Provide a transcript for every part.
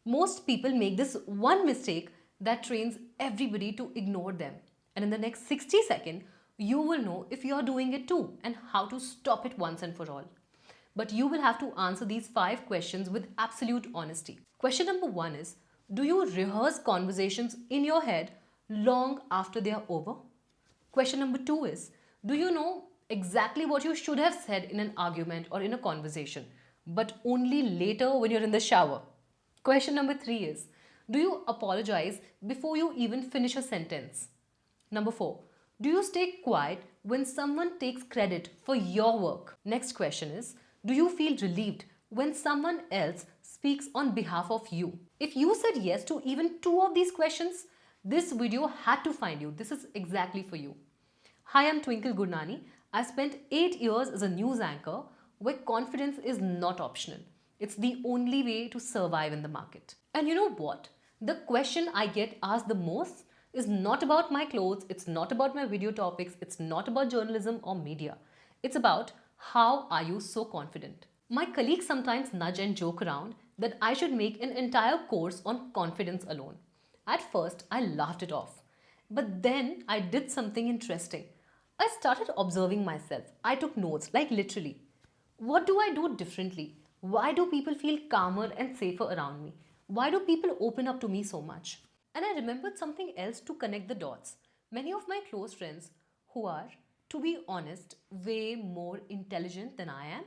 Most people make this one mistake that trains everybody to ignore them. And in the next 60 seconds, you will know if you are doing it too and how to stop it once and for all. But you will have to answer these 5 questions with absolute honesty. Question number 1 is, do you rehearse conversations in your head long after they are over? Question number 2 is, do you know exactly what you should have said in an argument or in a conversation, but only later when you're in the shower? Question number 3 is, do you apologize before you even finish a sentence? Number 4, do you stay quiet when someone takes credit for your work? Next question is, do you feel relieved when someone else speaks on behalf of you? If you said yes to even 2 of these questions, this video had to find you. This is exactly for you. Hi, I'm Twinkle Gurnani. I spent 8 years as a news anchor where confidence is not optional. It's the only way to survive in the market. And you know what? The question I get asked the most is not about my clothes, it's not about my video topics, it's not about journalism or media. It's about, how are you so confident? My colleagues sometimes nudge and joke around that I should make an entire course on confidence alone. At first, I laughed it off. But then I did something interesting. I started observing myself. I took notes, like literally. What do I do differently? Why do people feel calmer and safer around me? Why do people open up to me so much? And I remembered something else to connect the dots. Many of my close friends, who are, to be honest, way more intelligent than I am,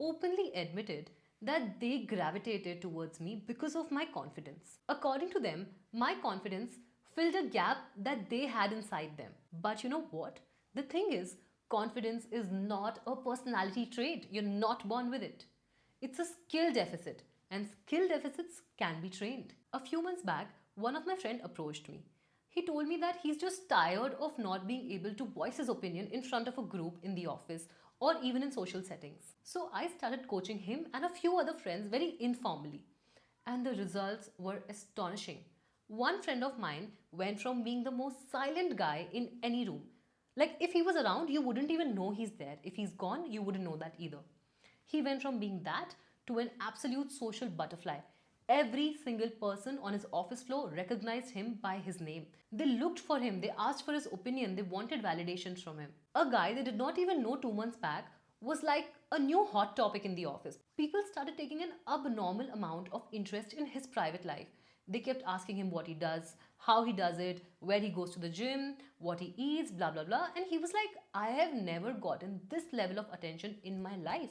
openly admitted that they gravitated towards me because of my confidence. According to them, my confidence filled a gap that they had inside them. But you know what? The thing is, confidence is not a personality trait. You're not born with it. It's a skill deficit, and skill deficits can be trained. A few months back, one of my friends approached me. He told me that he's just tired of not being able to voice his opinion in front of a group in the office or even in social settings. So I started coaching him and a few other friends very informally. And the results were astonishing. One friend of mine went from being the most silent guy in any room. Like if he was around, you wouldn't even know he's there. If he's gone, you wouldn't know that either. He went from being that to an absolute social butterfly. Every single person on his office floor recognized him by his name. They looked for him, they asked for his opinion, they wanted validations from him. A guy they did not even know 2 months back was like a new hot topic in the office. People started taking an abnormal amount of interest in his private life. They kept asking him what he does, how he does it, where he goes to the gym, what he eats, blah blah blah. And he was like, I have never gotten this level of attention in my life.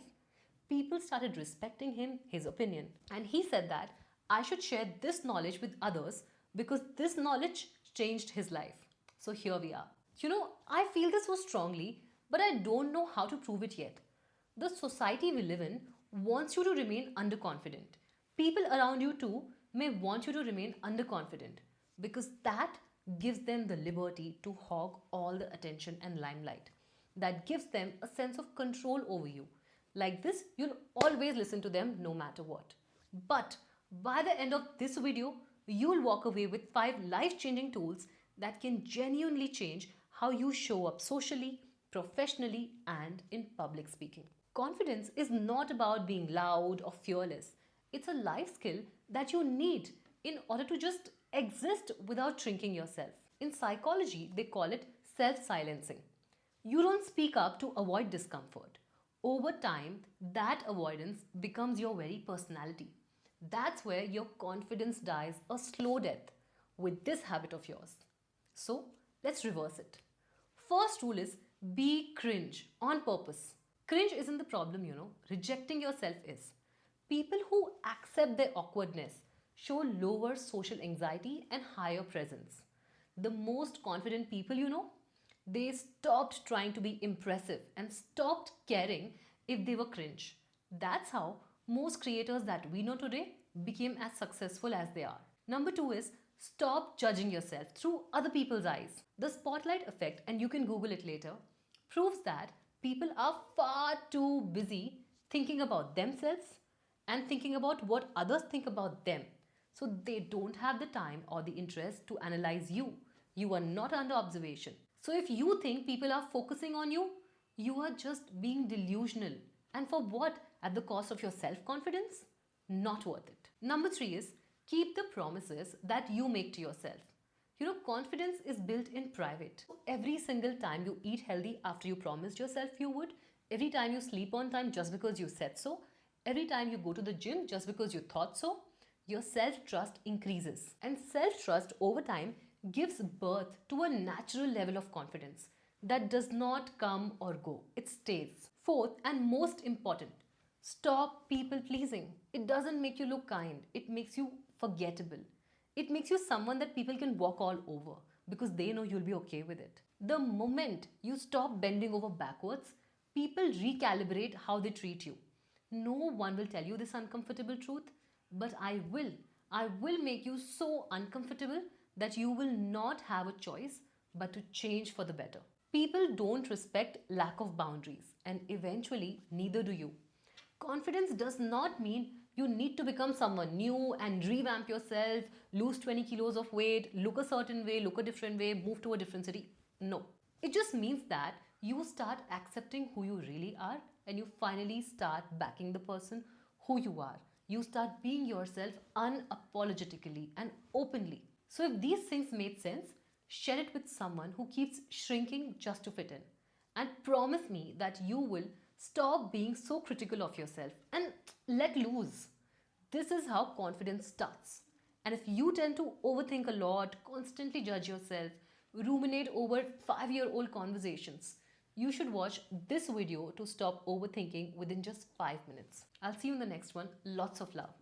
People started respecting him, his opinion. And he said that I should share this knowledge with others because this knowledge changed his life. So here we are. You know, I feel this so strongly, but I don't know how to prove it yet. The society we live in wants you to remain underconfident. People around you too may want you to remain underconfident because that gives them the liberty to hog all the attention and limelight. That gives them a sense of control over you. Like this, you'll always listen to them no matter what. But by the end of this video, you'll walk away with 5 life-changing tools that can genuinely change how you show up socially, professionally, and in public speaking. Confidence is not about being loud or fearless. It's a life skill that you need in order to just exist without shrinking yourself. In psychology, they call it self-silencing. You don't speak up to avoid discomfort. Over time, that avoidance becomes your very personality. That's where your confidence dies a slow death with this habit of yours. So, let's reverse it. First rule is be cringe on purpose. Cringe isn't the problem, rejecting yourself is. People who accept their awkwardness show lower social anxiety and higher presence. The most confident people they stopped trying to be impressive and stopped caring if they were cringe. That's how most creators that we know today became as successful as they are. Number 2 is stop judging yourself through other people's eyes. The spotlight effect, and you can Google it later, proves that people are far too busy thinking about themselves and thinking about what others think about them. So they don't have the time or the interest to analyze you. You are not under observation. So if you think people are focusing on you, you are just being delusional. And for what? At the cost of your self-confidence? Not worth it. Number 3 is Keep the promises that you make to yourself. Confidence is built in private. So every single time you eat healthy after you promised yourself you would, every time you sleep on time just because you said so, every time you go to the gym just because you thought so, your self trust increases. And self trust over time gives birth to a natural level of confidence that does not come or go, it stays. Fourth and most important, stop people pleasing. It doesn't make you look kind, it makes you forgettable. It makes you someone that people can walk all over because they know you'll be okay with it. The moment you stop bending over backwards, people recalibrate how they treat you. No one will tell you this uncomfortable truth, but I will. I will make you so uncomfortable that you will not have a choice but to change for the better. People don't respect lack of boundaries, and eventually, neither do you. Confidence does not mean you need to become someone new and revamp yourself, lose 20 kilos of weight, look a certain way, look a different way, move to a different city. No. It just means that you start accepting who you really are and you finally start backing the person who you are. You start being yourself unapologetically and openly. So, if these things made sense, share it with someone who keeps shrinking just to fit in. And promise me that you will stop being so critical of yourself and let loose. This is how confidence starts. And if you tend to overthink a lot, constantly judge yourself, ruminate over 5-year-old conversations, you should watch this video to stop overthinking within just 5 minutes. I'll see you in the next one. Lots of love.